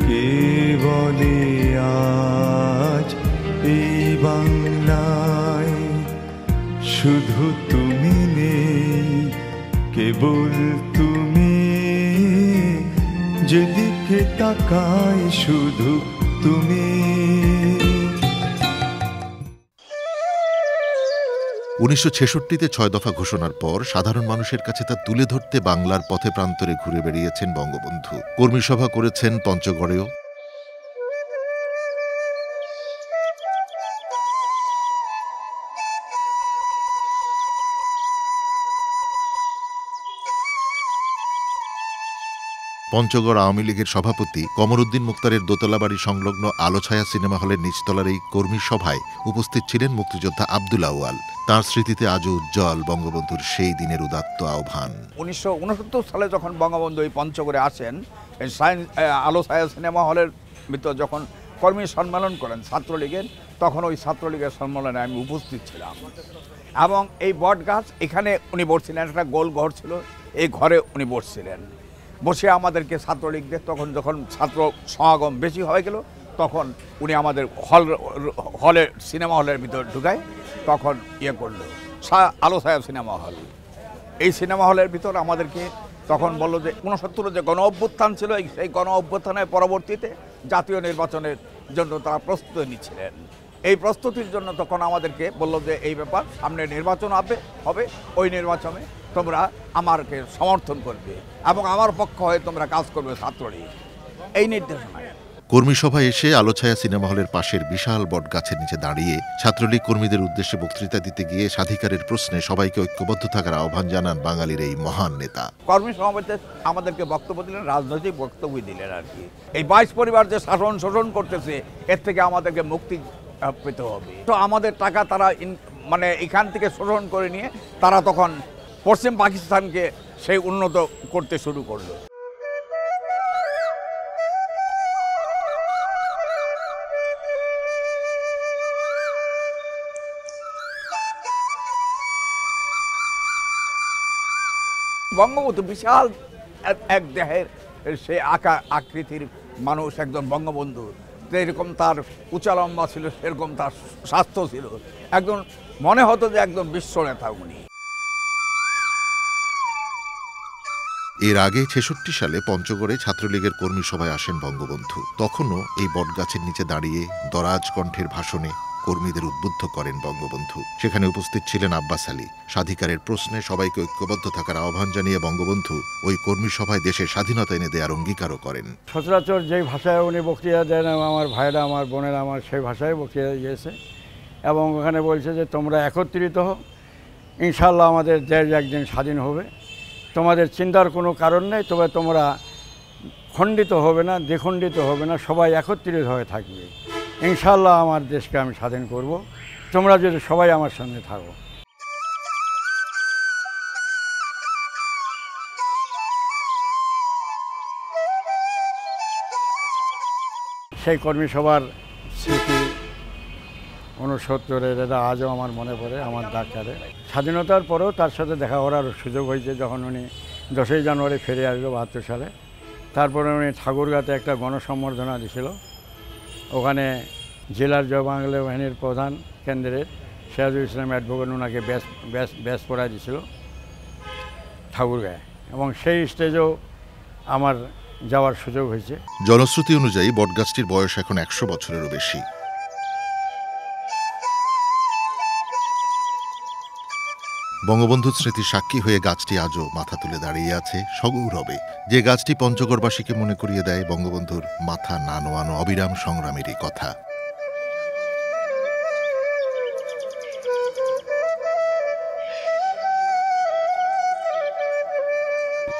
কে বলে আজ এই বাংলায় শুধু তুমি নেই, কেবল তুমি, যেদিকে তাকাই শুধু তুমি। 1966-তে 6 দফা ঘোষণার পর সাধারণ মানুষের কাছে তা তুলে ধরতে বাংলার পথে প্রান্তরে ঘুরে বেড়িয়েছেন বঙ্গবন্ধু। কর্মী সভা করেছেন পঞ্চগড়েও। পঞ্চগড় আওয়ামী লীগের সভাপতি কমরউদ্দিন মুখতারের দোতলা বাড়ি সংলগ্ন আলোছায়া সিনেমা হলের নিচতলার এই কর্মী সভায় উপস্থিত ছিলেন মুক্তিযোদ্ধা আব্দুল আউয়াল। তাঁর স্মৃতিতে আজও উজ্জ্বল বঙ্গবন্ধুর সেই দিনের উদাত্ত আহ্বান। 1969 সালে যখন বঙ্গবন্ধু এই পঞ্চগড়ে আসেন, আলোছায়া সিনেমা হলের ভিতর যখন কর্মী সম্মেলন করেন ছাত্রলীগের, তখন ওই ছাত্রলীগের সম্মেলনে আমি উপস্থিত ছিলাম। এবং এই বট গাছ এখানে উনি বসছিলেন, একটা গোল ঘর ছিল, এই ঘরে উনি বসছিলেন। বসে আমাদেরকে ছাত্রলীগদের তখন যখন ছাত্র সমাগম বেশি হয়ে গেল, তখন উনি আমাদের হলের সিনেমা হলের ভিতর ঢুকায় তখন করলো আলোছায়া সিনেমা হল। এই সিনেমা হলের ভিতর আমাদেরকে তখন বললো যে 69 যে গণ অভ্যুত্থান ছিল, সেই গণ অভ্যুত্থানের পরবর্তীতে জাতীয় নির্বাচনের জন্য তারা প্রস্তুতি নিচ্ছিলেন। এই প্রস্তুতির জন্য তখন আমাদেরকে বললো যে এই ব্যাপার, সামনে নির্বাচন হবে, ওই নির্বাচনে তোমরা আমাকে সমর্থন করবে এবং আমার পক্ষ হয়ে তোমরা কাজ করবে ছাত্রলীগ, এই নির্দেশনায়। কর্মী সভায় এসে আলোছায়া সিনেমা হলের পাশের বিশাল বটগাছের নিচে দাঁড়িয়ে ছাত্রলীগ কর্মীদের উদ্দেশ্যে বক্তৃতা দিতে গিয়ে স্বাধিকারের প্রশ্নে সবাইকে ঐক্যবদ্ধ থাকার আহ্বান জানান বাঙালির এই মহান নেতা। কর্মী সমাবেশে আমাদেরকে বক্তব্য দিলেন, রাজনৈতিক বক্তব্য দিলেন আর কি। এই 22 পরিবার যে শাসন শোষণ করতেছে, এর থেকে আমাদেরকে মুক্তি পেতে হবে। তো আমাদের টাকা তারা মানে এখান থেকে শোষণ করে নিয়ে তারা তখন পশ্চিম পাকিস্তানকে সেই উন্নত করতে শুরু করলো। বঙ্গবন্ধু বিশাল এক দেহের সে আকৃতির মানুষ, একজন বঙ্গবন্ধু। যেরকম তার উঁচা লম্বা ছিল, সেরকম তার স্বাস্থ্য ছিল। একজন মনে হতো যে একজন বিশ্ব নেতা উনি। এর আগে 66 সালে পঞ্চগড়ে ছাত্রলীগের কর্মী সভায় আসেন বঙ্গবন্ধু। তখনও এই বটগাছের নিচে দাঁড়িয়ে দরাজ কণ্ঠের ভাষণে কর্মীদের উদ্বুদ্ধ করেন বঙ্গবন্ধু। সেখানে উপস্থিত ছিলেন আব্বাস আলী। স্বাধিকারের প্রশ্নে সবাইকে ঐক্যবদ্ধ থাকার আহ্বান জানিয়ে বঙ্গবন্ধু ওই কর্মী সভায় দেশের স্বাধীনতা এনে দেওয়ার অঙ্গীকারও করেন। সচরাচর যেই ভাষায় উনি বক্তৃতা দেন, আমার ভাইরা, আমার বোনেরা, আমার সেই ভাষায় বক্তৃতা দিয়েছে এবং ওখানে বলছে যে তোমরা একত্রিত হও, ইনশাল্লাহ আমাদের দেশ একদিন স্বাধীন হবে। তোমাদের চিন্তার কোনো কারণ নেই, তবে তোমরা খণ্ডিত হবে না, দ্বিখণ্ডিত হবে না, সবাই একত্রিত হয়ে থাকবে। ইনশাল্লাহ আমার দেশকে আমি স্বাধীন করব, তোমরা যদি সবাই আমার সঙ্গে থাকো। সেই কর্মী সভার স্মৃতি 69-এর এটা আজও আমার মনে পড়ে, আমার দাগ কাটে। স্বাধীনতার পরেও তার সাথে দেখা করার সুযোগ হয়েছে যখন উনি 10ই জানুয়ারি ফিরে আসলো 72 সালে। তারপরে উনি ঠাকুরগাঁতে একটা গণসম্বর্ধনা দিয়েছিল। ওখানে জেলার জবাংলা বাহিনীর প্রধান কেন্দ্রের সিরাজুল ইসলাম অ্যাডভোকেট ওনাকে ব্যাস পড়ায় দিয়েছিল ঠাকুরগাঁয়ে, এবং সেই স্টেজেও আমার যাওয়ার সুযোগ হয়েছে। জনশ্রুতি অনুযায়ী বটগাছটির বয়স এখন 100 বছরেরও বেশি। বঙ্গবন্ধুর স্মৃতির সাক্ষী হয়ে গাছটি আজও মাথা তুলে দাঁড়িয়ে আছে সগৌরবে। যে গাছটি পঞ্চগড়বাসীকে মনে করিয়ে দেয় বঙ্গবন্ধুর মাথা না নোয়ানো অবিরাম সংগ্রামেরই কথা।